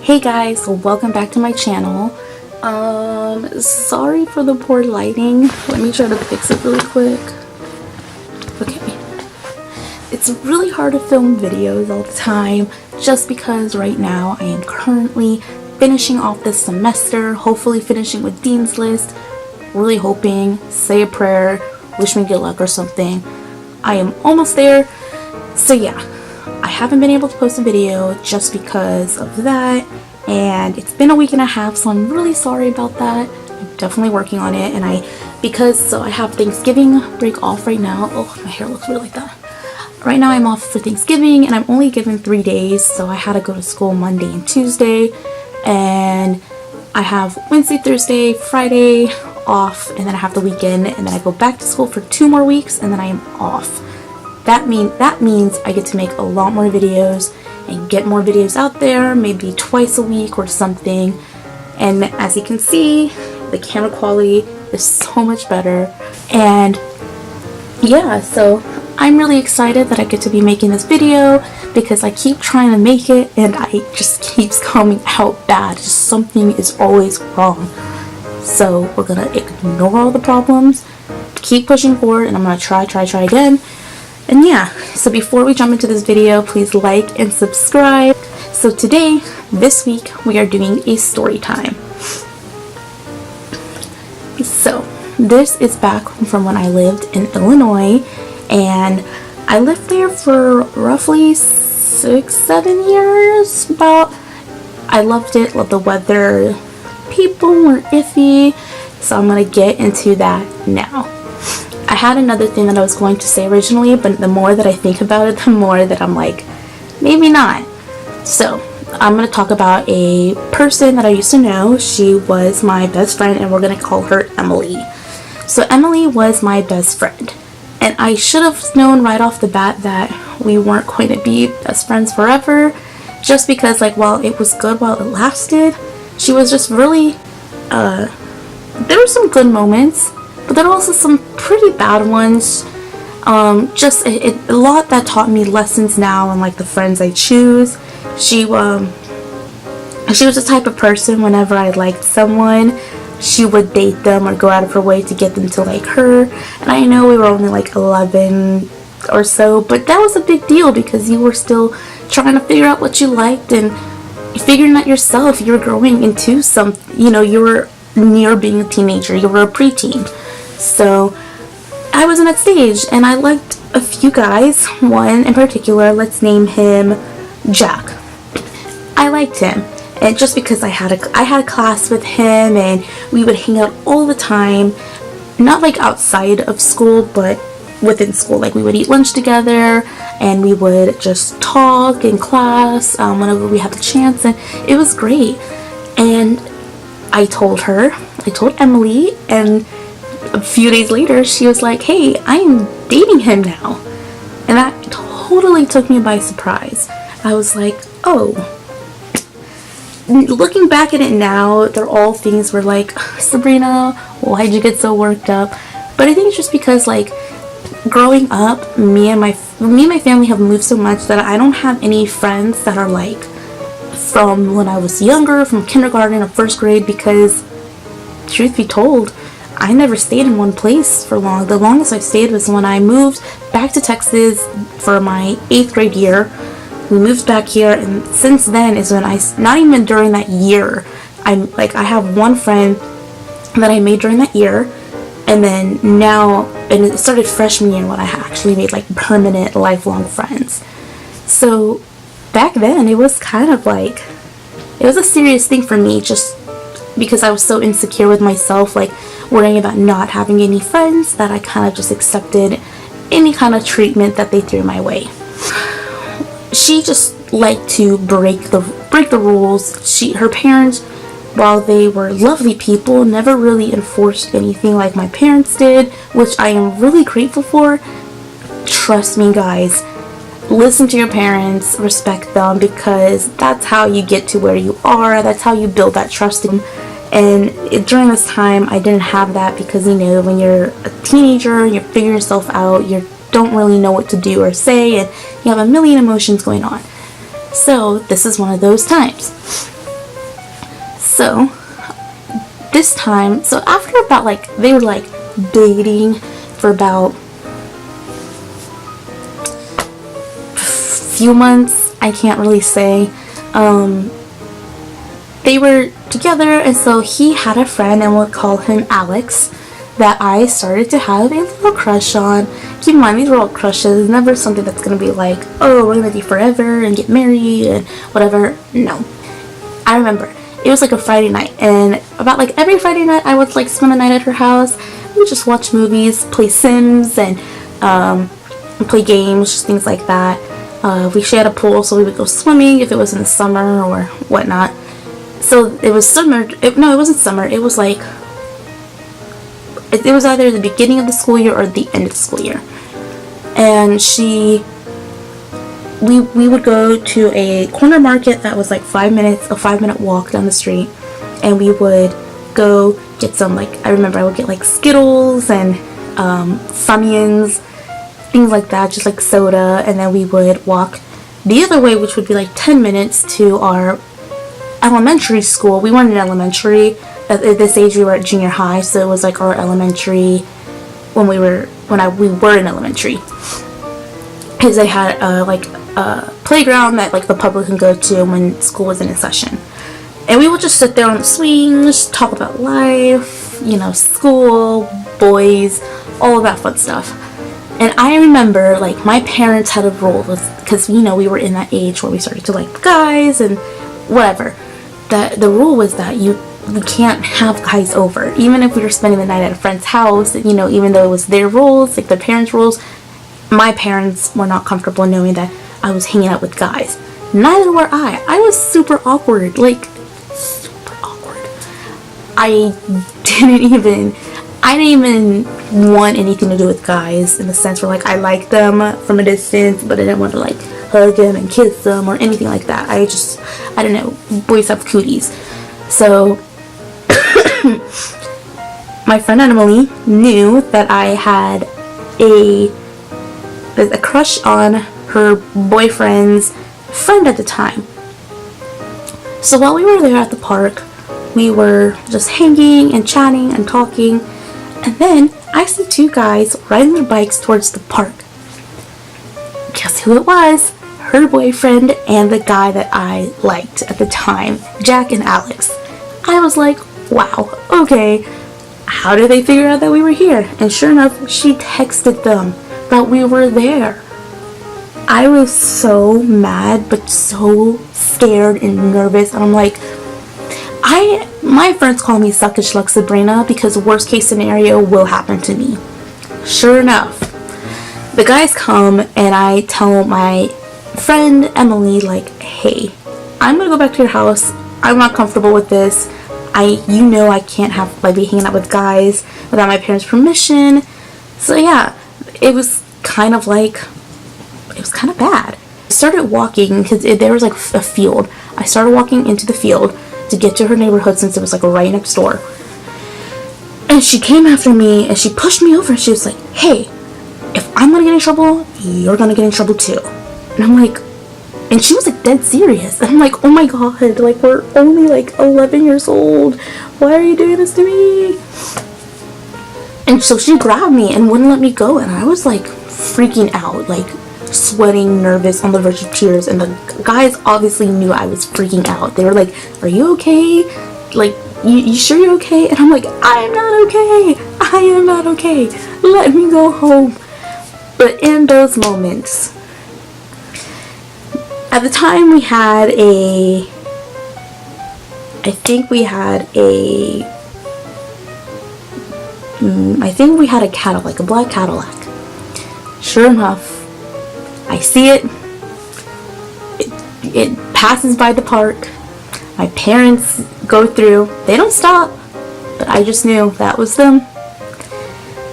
Hey guys, welcome back to my channel. Sorry for the poor lighting. Let me try to fix it really quick. Okay. It's really hard to film videos all the time just because right now I am currently finishing off this semester, hopefully finishing with Dean's List. Really hoping, say a prayer, wish me good luck or something. I am almost there. So yeah, I haven't been able to post a video just because of that, and it's been a week and a half, so I'm really sorry about that. I'm definitely working on it, and I have Thanksgiving break off right now. Oh, my hair looks weird like that. Right now I'm off for Thanksgiving, and I'm only given 3 days, so I had to go to school Monday and Tuesday, and I have Wednesday, Thursday, Friday off, and then I have the weekend, and then I go back to school for 2 more weeks, and then I am off. That means I get to make a lot more videos and get more videos out there, maybe twice a week or something. And as you can see, the camera quality is so much better. And yeah, so I'm really excited that I get to be making this video because I keep trying to make it and it just keeps coming out bad. Just something is always wrong. So we're gonna ignore all the problems, keep pushing forward, and I'm gonna try again. And yeah, so before we jump into this video, please like and subscribe. So today, this week, we are doing a story time. So this is back from when I lived in Illinois, and I lived there for roughly 6-7 years about. I loved it, loved the weather. People were iffy, so I'm gonna get into that now. I had another thing that I was going to say originally, but the more that I think about it, the more that I'm like, maybe not. So I'm going to talk about a person that I used to know. She was my best friend, and we're going to call her Emily. So Emily was my best friend, and I should have known right off the bat that we weren't going to be best friends forever, just because like while it was good while it lasted, she was just really there were some good moments, but there are also some pretty bad ones. Just a lot that taught me lessons now and like the friends I choose. She was the type of person, whenever I liked someone, she would date them or go out of her way to get them to like her. And I know we were only like 11 or so, but that was a big deal because you were still trying to figure out what you liked and figuring out yourself. You were growing into you were near being a teenager, you were a preteen. So I was in that stage, and I liked a few guys. One in particular, let's name him Jack. I liked him, and just because I had a class with him, and we would hang out all the time, not like outside of school, but within school. Like we would eat lunch together, and we would just talk in class whenever we had the chance, and it was great. And I told Emily, and a few days later she was like, hey, I am dating him now. And that totally took me by surprise. I was like, oh. Looking back at it now, they're all things where like, Sabrina, why'd you get so worked up? But I think it's just because like growing up, me and my family have moved so much that I don't have any friends that are like from when I was younger, from kindergarten or first grade, because truth be told, I never stayed in one place for long. The longest I stayed was when I moved back to Texas for my 8th grade year. We moved back here, and since then is when not even during that year, I have one friend that I made during that year, and then now, and it started freshman year when I actually made like permanent lifelong friends. So back then it was kind of like, it was a serious thing for me, just because I was so insecure with myself, like worrying about not having any friends, that I kind of just accepted any kind of treatment that they threw my way. She just liked to break the rules. Her parents, while they were lovely people, never really enforced anything like my parents did, which I am really grateful for. Trust me guys, listen to your parents, respect them, because that's how you get to where you are. That's how you build that trust in. And during this time, I didn't have that because, when you're a teenager, you figure yourself out, you don't really know what to do or say, and you have a million emotions going on. So this is one of those times. So this time, so after about like, they were like dating for about few months, I can't really say. They were together, and so he had a friend, and we'll call him Alex, that I started to have a little crush on. Keep in mind, these were all crushes, never something that's gonna be like, oh, we're gonna be forever and get married and whatever. No. I remember it was like a Friday night, and about like every Friday night I would like spend the night at her house. We would just watch movies, play Sims, and play games, just things like that. She had a pool, so we would go swimming if it was in the summer or whatnot. So it was summer. No, it wasn't summer. It was like, it was either the beginning of the school year or the end of the school year. And we would go to a corner market that was like 5 minutes, a 5-minute walk down the street, and we would go get some, like, I remember I would get like Skittles and Funyuns, things like that, just like soda, and then we would walk the other way, which would be like 10 minutes to our elementary school. We weren't in elementary at this age, we were at junior high, so it was like our elementary when we were in elementary, because they had like a playground that like the public can go to when school wasn't in session. And we would just sit there on the swings, talk about life, you know, school, boys, all of that fun stuff. And I remember, like, my parents had a rule, because, you know, we were in that age where we started to like guys and whatever, that the rule was that we can't have guys over, even if we were spending the night at a friend's house. You know, even though it was their rules, like their parents' rules, my parents were not comfortable knowing that I was hanging out with guys. Neither were I. I was super awkward, like super awkward. I didn't even want anything to do with guys, in the sense where like I liked them from a distance, but I didn't want to like hug them and kiss them or anything like that. I don't know, boys have cooties. So my friend Emily knew that I had a crush on her boyfriend's friend at the time. So while we were there at the park, we were just hanging and chatting and talking, and then I see two guys riding their bikes towards the park. Guess who it was? Her boyfriend and the guy that I liked at the time, Jack and Alex. I was like, wow, okay, how did they figure out that we were here? And sure enough, she texted them that we were there. I was so mad, but so scared and nervous, and I'm like, my friends call me suckish luck Sabrina, because worst case scenario will happen to me. Sure enough, the guys come, and I tell my friend Emily, like, hey, I'm gonna go back to your house. I'm not comfortable with this. You know I can't be hanging out with guys without my parents' permission. So yeah, it was kind of bad. I started walking, because there was like a field. I started walking into the field to get to her neighborhood, since it was like right next door. And she came after me, and she pushed me over, and she was like, hey, if I'm gonna get in trouble, you're gonna get in trouble too. And I'm like, and she was like dead serious. And I'm like, oh my god, like we're only like 11 years old. Why are you doing this to me? And so she grabbed me and wouldn't let me go. And I was like freaking out, like sweating, nervous, on the verge of tears. And the guys obviously knew I was freaking out. They were like, are you okay? Like, you sure you're okay? And I'm like, I am not okay. I am not okay. Let me go home. But in those moments, at the time we had I think we had a Cadillac, a black Cadillac. Sure enough, I see it. It passes by the park. My parents go through. They don't stop, but I just knew that was them.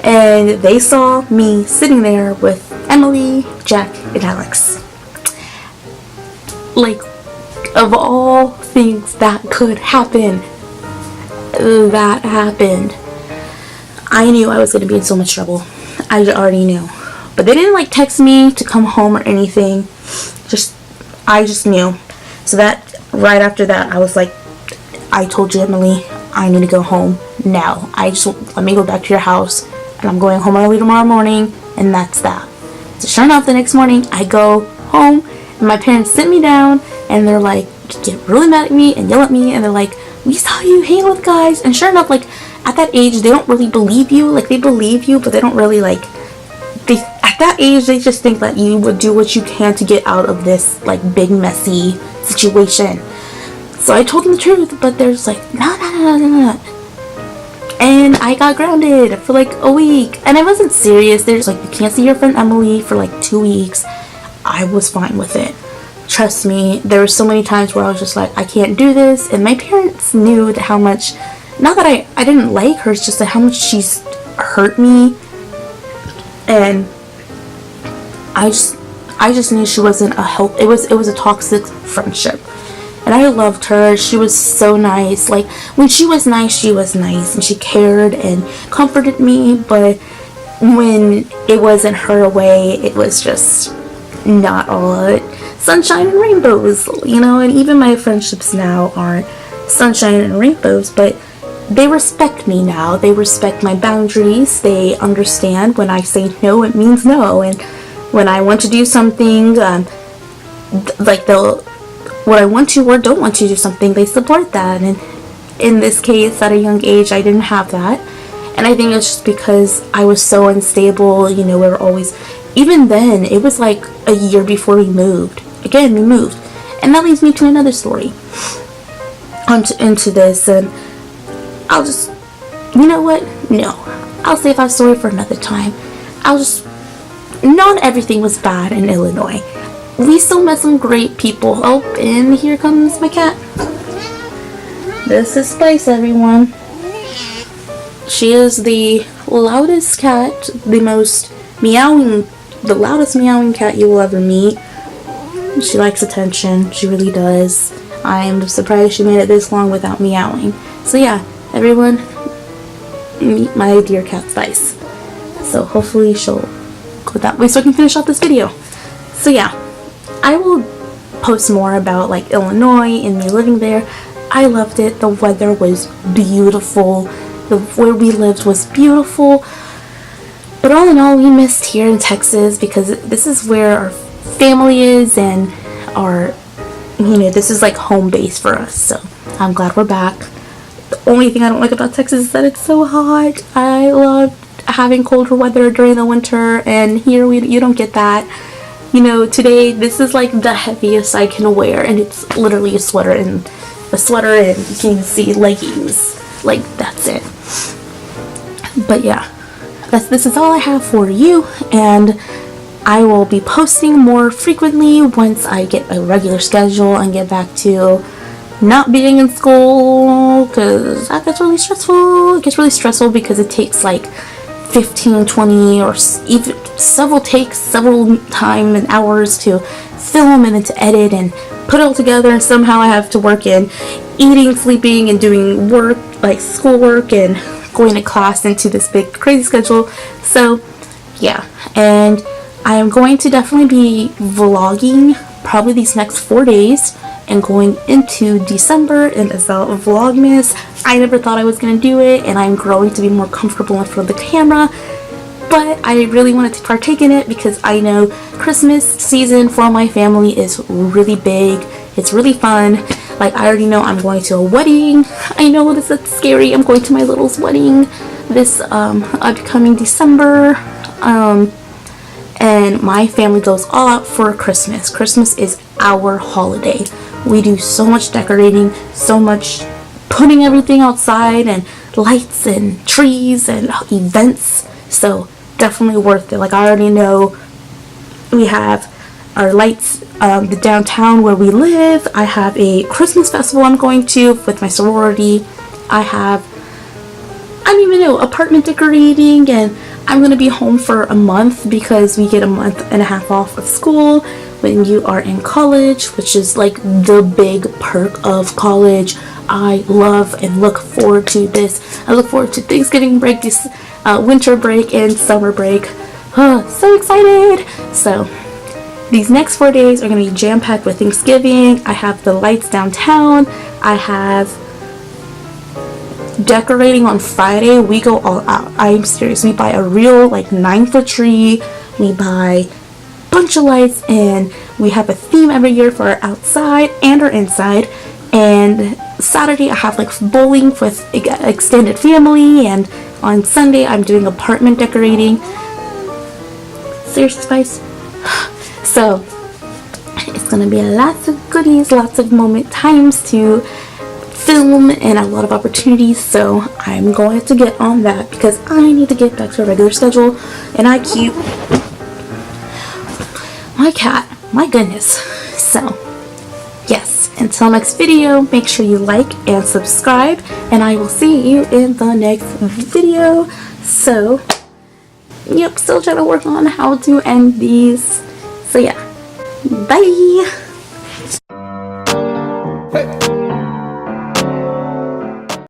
And they saw me sitting there with Emily, Jack, and Alex. Like, of all things that could happen, that happened. I knew I was going to be in so much trouble. I already knew. But they didn't like text me to come home or anything. I just knew. So that, right after that, I was like, I told you, Emily, I need to go home now. Let me go back to your house, and I'm going home early tomorrow morning, and that's that. So sure enough, the next morning, I go home, and my parents sit me down, and they're like, get really mad at me and yell at me, and they're like, we saw you hanging with guys. And sure enough, like, at that age, they don't really believe you. Like, they believe you, but they don't really, like, at that age, they just think that you would do what you can to get out of this, like, big, messy situation. So I told them the truth, but they're just like, no. And I got grounded for like a week. And I wasn't serious. They're just like, you can't see your friend Emily for like 2 weeks. I was fine with it. Trust me, there were so many times where I was just like, I can't do this. And my parents knew that how much, not that I didn't like her, it's just that how much she's hurt me. And I just knew she wasn't it was a toxic friendship. And I loved her. She was so nice. Like, when she was nice, and she cared and comforted me. But when it wasn't her way, it was just not all sunshine and rainbows, you know. And even my friendships now aren't sunshine and rainbows, but they respect me now. They respect my boundaries. They understand when I say no, it means no. And when I want to do something, like when I want to or don't want to do something, they support that. And in this case, at a young age, I didn't have that. And I think it's just because I was so unstable. You know, we were always, even then, it was like a year before we moved. Again, we moved. And that leads me to another story into this. And I'll just, you know what? No. I'll save that story for another time. Not everything was bad in Illinois. We still met some great people. Oh, and here comes my cat. This is Spice, everyone. She is the loudest cat, the loudest meowing cat you will ever meet. She likes attention. She really does. I am surprised she made it this long without meowing. So yeah, everyone, meet my dear cat Spice. So hopefully she'll go that way so I can finish off this video. So yeah, I will post more about like Illinois and me living there. I loved it. The weather was beautiful. Where we lived was beautiful. But all in all, we missed here in Texas because this is where our family is and this is like home base for us. So I'm glad we're back. The only thing I don't like about Texas is that it's so hot. I love having colder weather during the winter, and here you don't get that. You know, today this is like the heaviest I can wear, and it's literally a sweater and you can see leggings. Like, that's it. But yeah, this is all I have for you, and I will be posting more frequently once I get a regular schedule and get back to not being in school, because that gets really stressful. It gets really stressful because it takes like 15, 20, or even several time and hours to film and then to edit and put it all together, and somehow I have to work in eating, sleeping, and doing work, like schoolwork and going to class into this big crazy schedule. So yeah, and I am going to definitely be vlogging probably these next 4 days and going into December and as a vlogmas. I never thought I was going to do it, and I'm growing to be more comfortable in front of the camera, but I really wanted to partake in it because I know Christmas season for my family is really big. It's really fun. Like, I already know I'm going to a wedding. I know this is scary. I'm going to my little's wedding this upcoming December. And my family goes all out for Christmas. Christmas is our holiday. We do so much decorating, so much putting everything outside, and lights and trees and events. So definitely worth it. Like, I already know we have our lights, the downtown where we live. I have a Christmas festival I'm going to with my sorority. I don't even know, apartment decorating, and I'm going to be home for a month because we get a month and a half off of school when you are in college, which is like the big perk of college. I love and look forward to this. I look forward to Thanksgiving break, this winter break, and summer break. So excited! So these next 4 days are going to be jam-packed with Thanksgiving. I have the lights downtown. I have decorating on Friday, we go all out. I'm serious. We buy a real like 9-foot tree. We buy a bunch of lights, and we have a theme every year for our outside and our inside. And Saturday I have like bowling with extended family, and on Sunday I'm doing apartment decorating. Seriously, spice. So it's gonna be lots of goodies, lots of moment times to film, and a lot of opportunities. So I'm going to get on that because I need to get back to a regular schedule. And I keep my cat, my goodness. So yes, until next video, make sure you like and subscribe, and I will see you in the next video. So yep, still trying to work on how to end these. So yeah, bye.